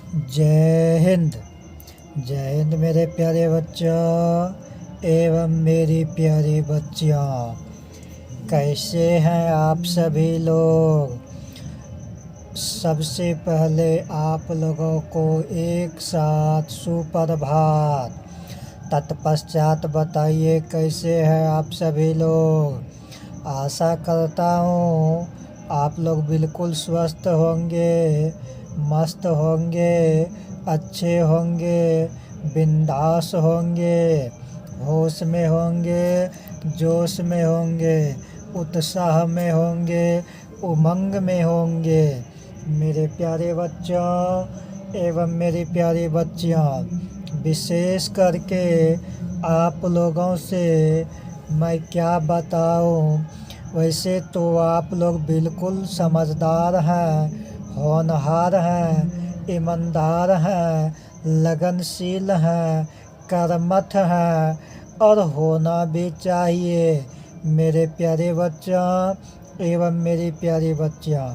जय हिंद। जय हिंद मेरे प्यारे बच्चों एवं मेरी प्यारी बच्चियों। कैसे हैं आप सभी लोग। सबसे पहले आप लोगों को एक साथ सुप्रभात। तत्पश्चात बताइए कैसे हैं आप सभी लोग। आशा करता हूँ आप लोग बिल्कुल स्वस्थ होंगे, मस्त होंगे, अच्छे होंगे, बिंदास होंगे, होश में होंगे, जोश में होंगे, उत्साह में होंगे, उमंग में होंगे। मेरे प्यारे बच्चों एवं मेरी प्यारी बच्चियाँ, विशेष करके आप लोगों से मैं क्या बताऊं। वैसे तो आप लोग बिल्कुल समझदार हैं, होनहार हैं, ईमानदार हैं, लगनशील हैं, कर्मठ हैं और होना भी चाहिए। मेरे प्यारे बच्चों एवं मेरी प्यारी बच्चियाँ,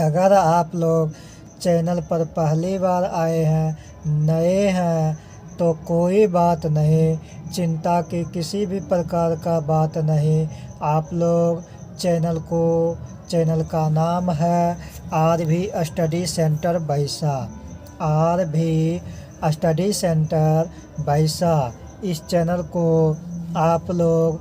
अगर आप लोग चैनल पर पहली बार आए हैं, नए हैं, तो कोई बात नहीं, चिंता की किसी भी प्रकार का बात नहीं। आप लोग चैनल का नाम है RV स्टडी सेंटर बैसा। RV स्टडी सेंटर बैसा। इस चैनल को आप लोग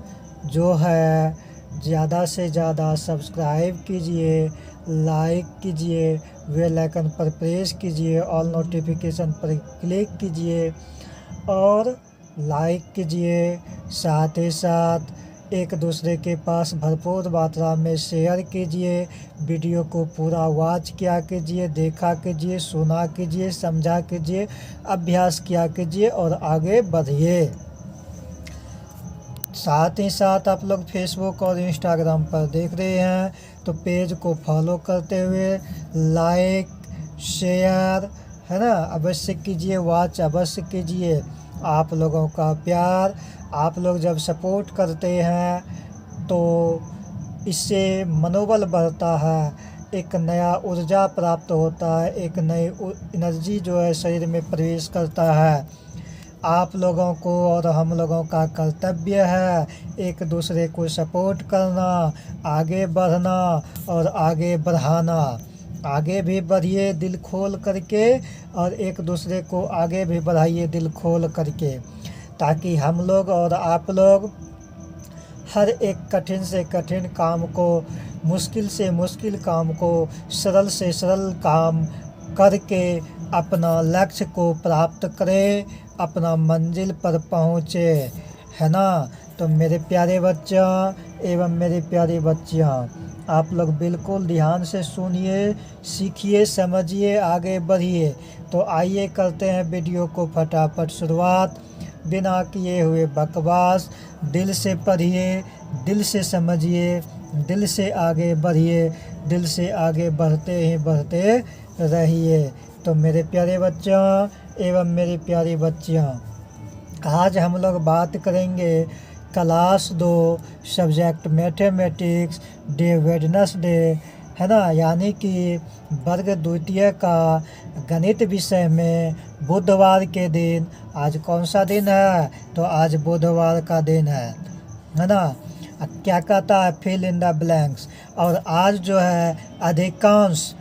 जो है ज़्यादा से ज़्यादा सब्सक्राइब कीजिए, लाइक कीजिए, बेल आइकन पर प्रेस कीजिए, ऑल नोटिफिकेशन पर क्लिक कीजिए और लाइक कीजिए। साथ ही साथ एक दूसरे के पास भरपूर मात्रा में शेयर कीजिए। वीडियो को पूरा वॉच किया कीजिए, देखा कीजिए, सुना कीजिए, समझा कीजिए, अभ्यास किया कीजिए और आगे बढ़िए। साथ ही साथ आप लोग फेसबुक और इंस्टाग्राम पर देख रहे हैं तो पेज को फॉलो करते हुए लाइक शेयर है ना अवश्य कीजिए, वॉच अवश्य कीजिए। आप लोगों का प्यार, आप लोग जब सपोर्ट करते हैं तो इससे मनोबल बढ़ता है, एक नया ऊर्जा प्राप्त होता है, एक नई एनर्जी जो है शरीर में प्रवेश करता है। आप लोगों को और हम लोगों का कर्तव्य है एक दूसरे को सपोर्ट करना, आगे बढ़ना और आगे बढ़ाना। आगे भी बढ़िए दिल खोल करके और एक दूसरे को आगे भी बढ़ाइए दिल खोल करके, ताकि हम लोग और आप लोग हर एक कठिन से कठिन काम को, मुश्किल से मुश्किल काम को सरल से सरल काम करके अपना लक्ष्य को प्राप्त करें, अपना मंजिल पर पहुँचे, है ना। तो मेरे प्यारे बच्चों एवं मेरी प्यारी बच्चियाँ, आप लोग बिल्कुल ध्यान से सुनिए, सीखिए, समझिए, आगे बढ़िए। तो आइए करते हैं वीडियो को फटाफट शुरुआत, बिना किए हुए बकवास। दिल से पढ़िए, दिल से समझिए, दिल से आगे बढ़िए, दिल से आगे बढ़ते ही बढ़ते रहिए। तो मेरे प्यारे बच्चों एवं मेरी प्यारी बच्चियाँ, आज हम लोग बात करेंगे class 2 subject mathematics day Wednesday, है ना, यानी कि वर्ग द्वितीय का गणित विषय में बुधवार के दिन। आज कौन सा दिन है? तो आज बुधवार का दिन है ना। क्या कहता है? Fill in the blanks. और आज जो है अधिकांश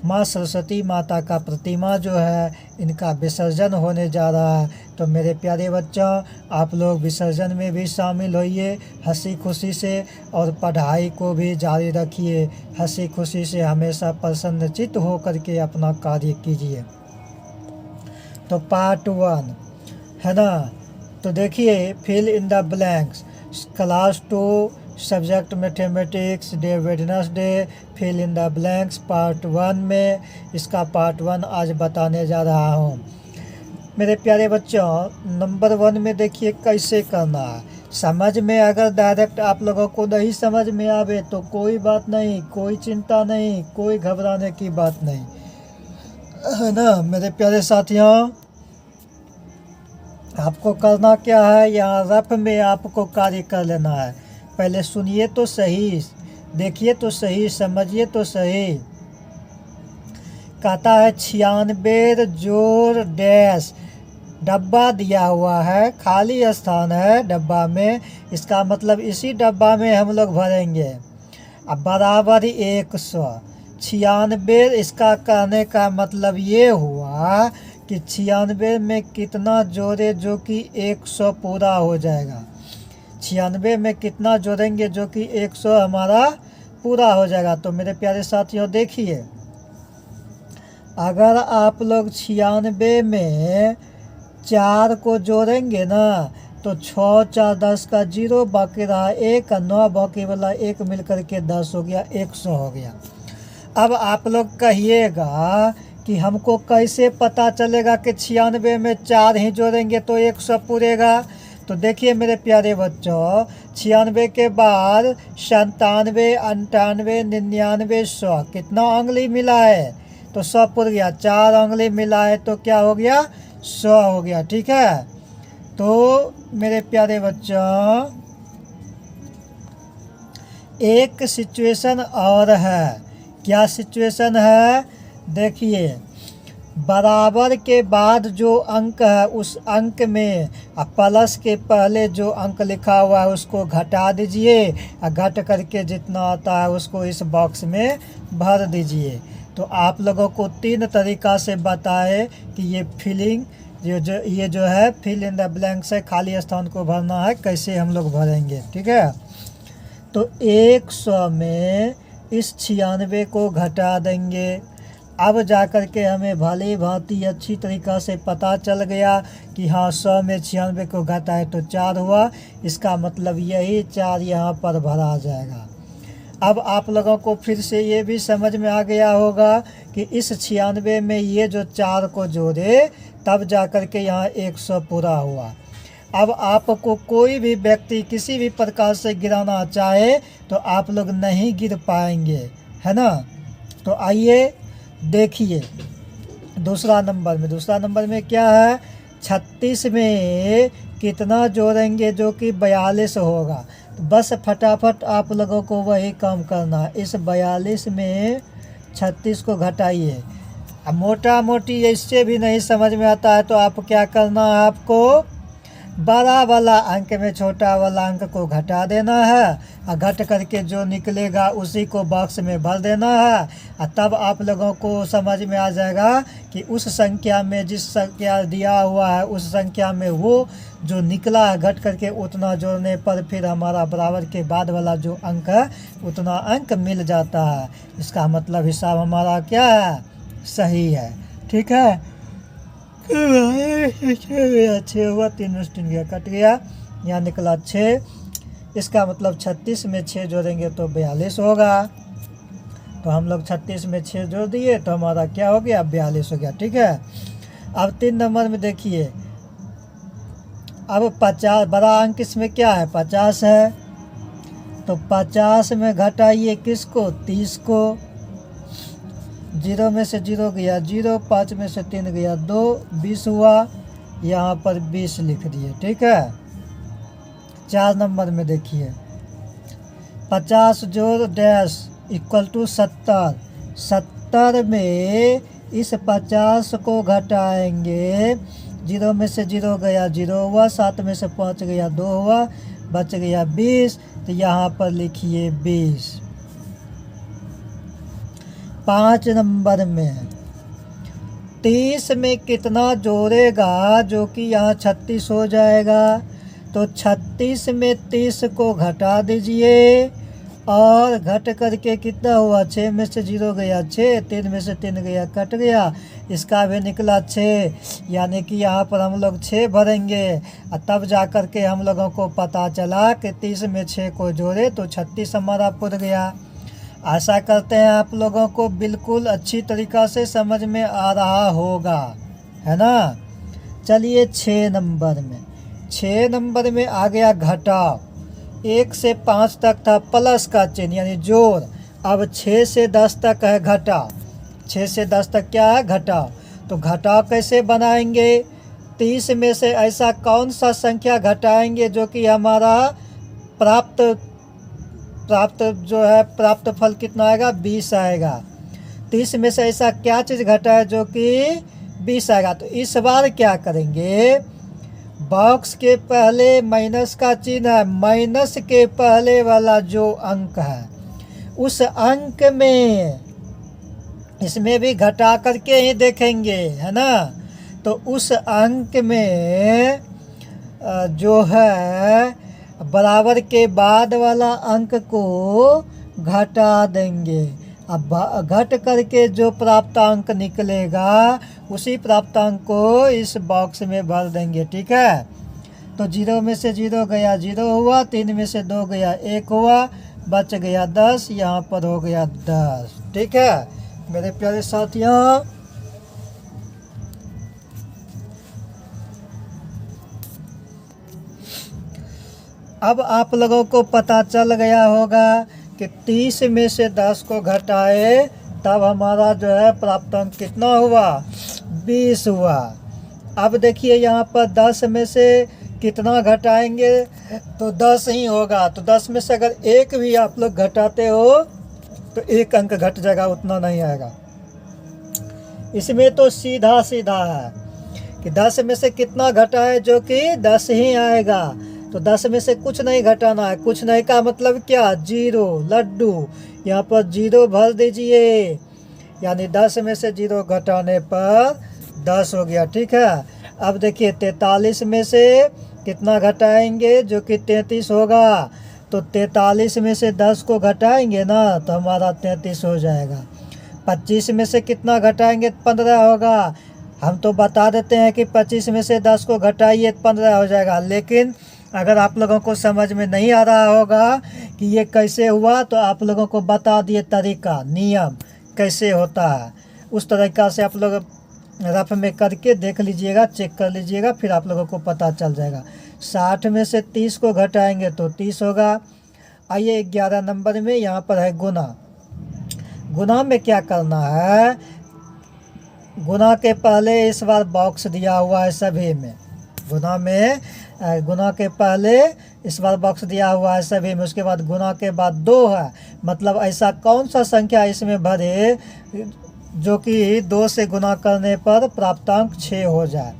माँ सरस्वती माता का प्रतिमा जो है इनका विसर्जन होने जा रहा है। तो मेरे प्यारे बच्चों, आप लोग विसर्जन में भी शामिल होइए हंसी खुशी से और पढ़ाई को भी जारी रखिए। हंसी खुशी से हमेशा प्रसन्नचित्त हो करके अपना कार्य कीजिए। तो पार्ट 1 है ना। तो देखिए fill in the blanks, class 2 subject mathematics day Wednesday, fill in the blanks part 1 में इसका पार्ट 1 आज बताने जा रहा हूँ। मेरे प्यारे बच्चों, नंबर 1 में देखिए कैसे करना है। समझ में अगर डायरेक्ट आप लोगों को नहीं समझ में आवे तो कोई बात नहीं, कोई चिंता नहीं, कोई घबराने की बात नहीं, है ना। मेरे प्यारे साथियों, आपको करना क्या है, यहाँ रफ में आपको कार्य कर लेना है। पहले सुनिए तो सही, देखिए तो सही, समझिए तो सही। कहता है 96 जोड़ डैश, डब्बा दिया हुआ है, खाली स्थान है डब्बा में, इसका मतलब इसी डब्बा में हम लोग भरेंगे। अब बराबर 196, इसका कहने का मतलब ये हुआ कि 96 में कितना जोड़े जो कि 100 पूरा हो जाएगा। 96 में कितना जोड़ेंगे जो कि 100 हमारा पूरा हो जाएगा। तो मेरे प्यारे साथियों देखिए, अगर आप लोग 96 में 4 को जोड़ेंगे ना तो 6 4 10 का 0, बाकी रहा 1, 9 बाकी वाला 1 मिल करके 10 हो गया, 100 हो गया। अब आप लोग कहिएगा कि हमको कैसे पता चलेगा कि 96 में 4 ही जोड़ेंगे तो 100 पूरेगा। तो देखिए मेरे प्यारे बच्चों, 96 के बाद 97, 98, 99, 100, कितना उंगली मिला है तो 100 पूर गया। 4 उंगली मिला है तो क्या हो गया, 100 हो गया। ठीक है, तो मेरे प्यारे बच्चों एक सिचुएशन और है। क्या सिचुएशन है, देखिए, बराबर के बाद जो अंक है उस अंक में प्लस के पहले जो अंक लिखा हुआ है उसको घटा दीजिए, और घट करके जितना आता है उसको इस बॉक्स में भर दीजिए। तो आप लोगों को 3 तरीका से बताए कि ये जो है फिल इन द ब्लैंक्स है, खाली स्थान को भरना है, कैसे हम लोग भरेंगे। ठीक है, तो 100 में इस 96 को घटा देंगे। अब जा कर के हमें भली भांति अच्छी तरीक़ा से पता चल गया कि हाँ 100 में 96 को घटाए तो 4 हुआ, इसका मतलब यही 4 यहाँ पर भरा जाएगा। अब आप लोगों को फिर से ये भी समझ में आ गया होगा कि इस 96 में ये जो 4 को जोड़े तब जा कर के यहाँ 100 पूरा हुआ। अब आपको कोई भी व्यक्ति किसी भी प्रकार से गिराना चाहे तो आप लोग नहीं गिर पाएंगे, है ना। तो आइए देखिए दूसरा नंबर में क्या है, 36 में कितना जोड़ेंगे जो कि 42 होगा। तो बस फटाफट आप लोगों को वही काम करना है। इस 42 में 36 को घटाइए। अब मोटा मोटी इससे भी नहीं समझ में आता है तो आप क्या करना है, आपको बड़ा वाला अंक में छोटा वाला अंक को घटा देना है, और घट करके जो निकलेगा उसी को बॉक्स में भर देना है। और तब आप लोगों को समझ में आ जाएगा कि उस संख्या में जिस संख्या दिया हुआ है उस संख्या में वो जो निकला है घट करके उतना जोड़ने पर फिर हमारा बराबर के बाद वाला जो अंक है उतना अंक मिल जाता है। इसका मतलब हिसाब हमारा क्या है, सही है। ठीक है, 6 हुआ, 3 गया, कट गया, यहाँ निकला 6। इसका मतलब 36 में 6 जोड़ेंगे तो 42 होगा। तो हम लोग 36 में 6 जोड़ दिए तो हमारा क्या हो गया, 42 हो गया। ठीक है, अब 3 नंबर में देखिए, अब 50 बड़ा अंक इसमें क्या है, 50 है। तो 50 में घटाइए किसको, 30 को। 0 में से 0 गया 0, 5 में से 3 गया 2, 20 हुआ, यहाँ पर 20 लिख दिए। ठीक है, 4 नंबर में देखिए, 50 जोड़ डैश इक्वल टू 70। 70 में इस 50 को घटाएंगे, 0 में से 0 गया 0 हुआ, 7 में से 5 गया 2 हुआ, बच गया 20। तो यहाँ पर लिखिए 20। 5 नंबर में 30 में कितना जोड़ेगा जो कि यहाँ 36 हो जाएगा। तो 36 में 30 को घटा दीजिए, और घट करके कितना हुआ, 6 में से 0 गया 6, 3 में से 3 गया कट गया, इसका भी निकला 6। यानी कि यहाँ पर हम लोग 6 भरेंगे, और तब जा कर के हम लोगों को पता चला कि 30 में 6 को जोड़े तो 36 हमारा पुर गया। आशा करते हैं आप लोगों को बिल्कुल अच्छी तरीक़ा से समझ में आ रहा होगा, है ना। चलिए 6 नंबर में आ गया घटाव। 1 से 5 तक था प्लस का चिन्ह यानी जोड़, अब 6 से 10 तक है घटाव। 6 से 10 तक क्या है, घटाव। तो घटाव कैसे बनाएंगे, 30 में से ऐसा कौन सा संख्या घटाएंगे जो कि हमारा प्राप्त जो है प्राप्त फल कितना आएगा, 20 आएगा। 30 में से ऐसा क्या चीज़ घटा है जो कि 20 आएगा। तो इस बार क्या करेंगे, बॉक्स के पहले माइनस का चिन्ह है, माइनस के पहले वाला जो अंक है उस अंक में इसमें भी घटा करके ही देखेंगे, है ना। तो उस अंक में जो है बराबर के बाद वाला अंक को घटा देंगे। अब घट करके जो प्राप्तांक निकलेगा उसी प्राप्तांक को इस बॉक्स में भर देंगे, ठीक है। तो 0 में से 0 गया 0 हुआ, 3 में से 2 गया 1 हुआ, बच गया 10, यहाँ पर हो गया 10, ठीक है मेरे प्यारे साथियों। अब आप लोगों को पता चल गया होगा कि 30 में से 10 को घटाए तब हमारा जो है प्राप्तांक कितना हुआ, 20 हुआ। अब देखिए यहाँ पर 10 में से कितना घटाएंगे तो 10 ही होगा। तो 10 में से अगर एक भी आप लोग घटाते हो तो एक अंक घट जाएगा, उतना नहीं आएगा। इसमें तो सीधा सीधा है कि 10 में से कितना घटा है जो कि 10 ही आएगा। तो 10 में से कुछ नहीं घटाना है। कुछ नहीं का मतलब क्या, 0, लड्डू, यहाँ पर 0 भर दीजिए, यानी 10 में से 0 घटाने पर 10 हो गया, ठीक है। अब देखिए 43 में से कितना घटाएंगे जो कि 33 होगा। तो 43 में से 10 को घटाएंगे ना तो हमारा 33 हो जाएगा। 25 में से कितना घटाएंगे, 15 होगा। हम तो बता देते हैं कि 25 में से 10 को घटाइए 15 हो जाएगा। लेकिन अगर आप लोगों को समझ में नहीं आ रहा होगा कि ये कैसे हुआ तो आप लोगों को बता दिए तरीका, नियम कैसे होता है। उस तरीका से आप लोग रफ में करके देख लीजिएगा, चेक कर लीजिएगा, फिर आप लोगों को पता चल जाएगा। 60 में से 30 को घटाएंगे तो 30 होगा। आइए 11 नंबर में यहाँ पर है गुना। गुना में क्या करना है, गुना के पहले इस बार बॉक्स दिया हुआ है सभी में। गुना में गुना के पहले इस बार बॉक्स दिया हुआ है सभी में। उसके बाद गुना के बाद 2 है, मतलब ऐसा कौन सा संख्या इसमें भरे जो कि 2 से गुना करने पर प्राप्तांक 6 हो जाए।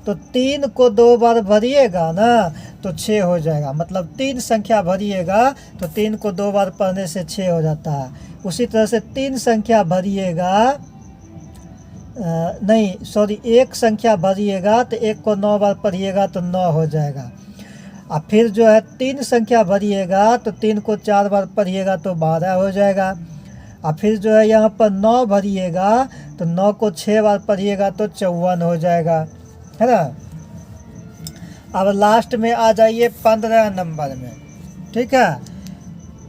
तो 3 को 2 बार भरिएगा ना तो 6 हो जाएगा, मतलब 3 संख्या भरिएगा तो 3 को 2 बार पढ़ने से 6 हो जाता है। उसी तरह से 3 संख्या भरिएगा, नहीं सॉरी 1 संख्या भरिएगा तो 1 को 9 बार पढ़िएगा तो 9 हो जाएगा। और फिर जो है 3 संख्या भरिएगा तो 3 को 4 बार पढ़िएगा तो 12 हो जाएगा। और फिर जो है यहाँ पर 9 भरिएगा तो 9 को 6 बार पढ़िएगा तो 54 हो जाएगा, है ना। अब लास्ट में आ जाइए 15 नंबर में, ठीक है।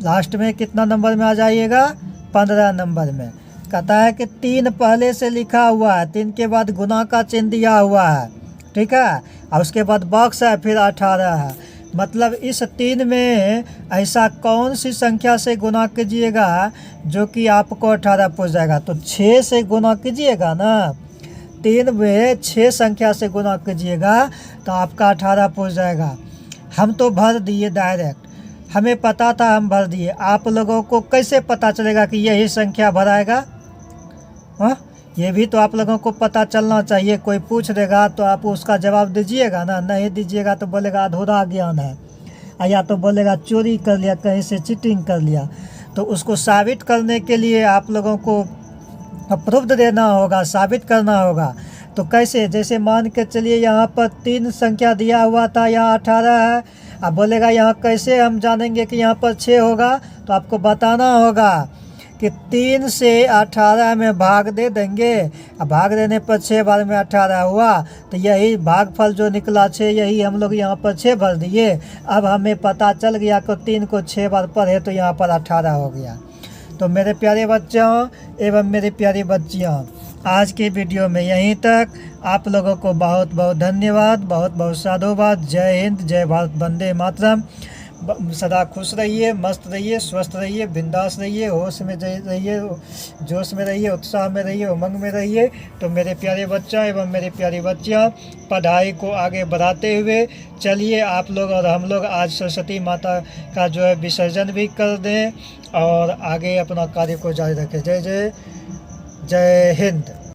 लास्ट में कितना नंबर में आ जाइएगा, 15 नंबर में। कहता है कि 3 पहले से लिखा हुआ है, 3 के बाद गुना का चिन्ह दिया हुआ है, ठीक है। और उसके बाद बॉक्स है, फिर 18 है। मतलब इस 3 में ऐसा कौन सी संख्या से गुना कीजिएगा जो कि आपको 18 पहुँच जाएगा। तो 6 से गुना कीजिएगा ना, 3 में 6 संख्या से गुना कीजिएगा तो आपका 18 पहुँच जाएगा। हम तो भर दिए डायरेक्ट, हमें पता था, हम भर दिए। आप लोगों को कैसे पता चलेगा कि यही संख्या भराएगा, हाँ ये भी तो आप लोगों को पता चलना चाहिए। कोई पूछ देगा तो आप उसका जवाब दीजिएगा ना, नहीं दीजिएगा तो बोलेगा अधूरा ज्ञान है, या तो बोलेगा चोरी कर लिया, कहीं से चीटिंग कर लिया। तो उसको साबित करने के लिए आप लोगों को प्रूफ देना होगा, साबित करना होगा। तो कैसे, जैसे मान के चलिए यहाँ पर 3 संख्या दिया हुआ था, यहाँ 18 है। अब बोलेगा यहाँ कैसे हम जानेंगे कि यहाँ पर 6 होगा, तो आपको बताना होगा कि 3 से 18 में भाग दे देंगे। अब भाग देने पर 6 बार में 18 हुआ, तो यही भागफल जो निकला 6, यही हम लोग यहाँ पर 6 भर दिए। अब हमें पता चल गया कि 3 को 6 बार पढ़े तो यहाँ पर 18 हो गया। तो मेरे प्यारे बच्चों एवं मेरी प्यारी बच्चियों, आज की वीडियो में यहीं तक। आप लोगों को बहुत बहुत धन्यवाद, बहुत बहुत साधुवाद। जय हिंद, जय भारत, वंदे मातरम। सदा खुश रहिए, मस्त रहिए, स्वस्थ रहिए, बिंदास रहिए, होश में रहिए, जोश में रहिए, उत्साह में रहिए, उमंग में रहिए। तो मेरे प्यारे बच्चों एवं मेरी प्यारी बच्चियाँ, पढ़ाई को आगे बढ़ाते हुए चलिए आप लोग और हम लोग आज सरस्वती माता का जो है विसर्जन भी कर दें और आगे अपना कार्य को जारी रखें। जय जय जय हिंद।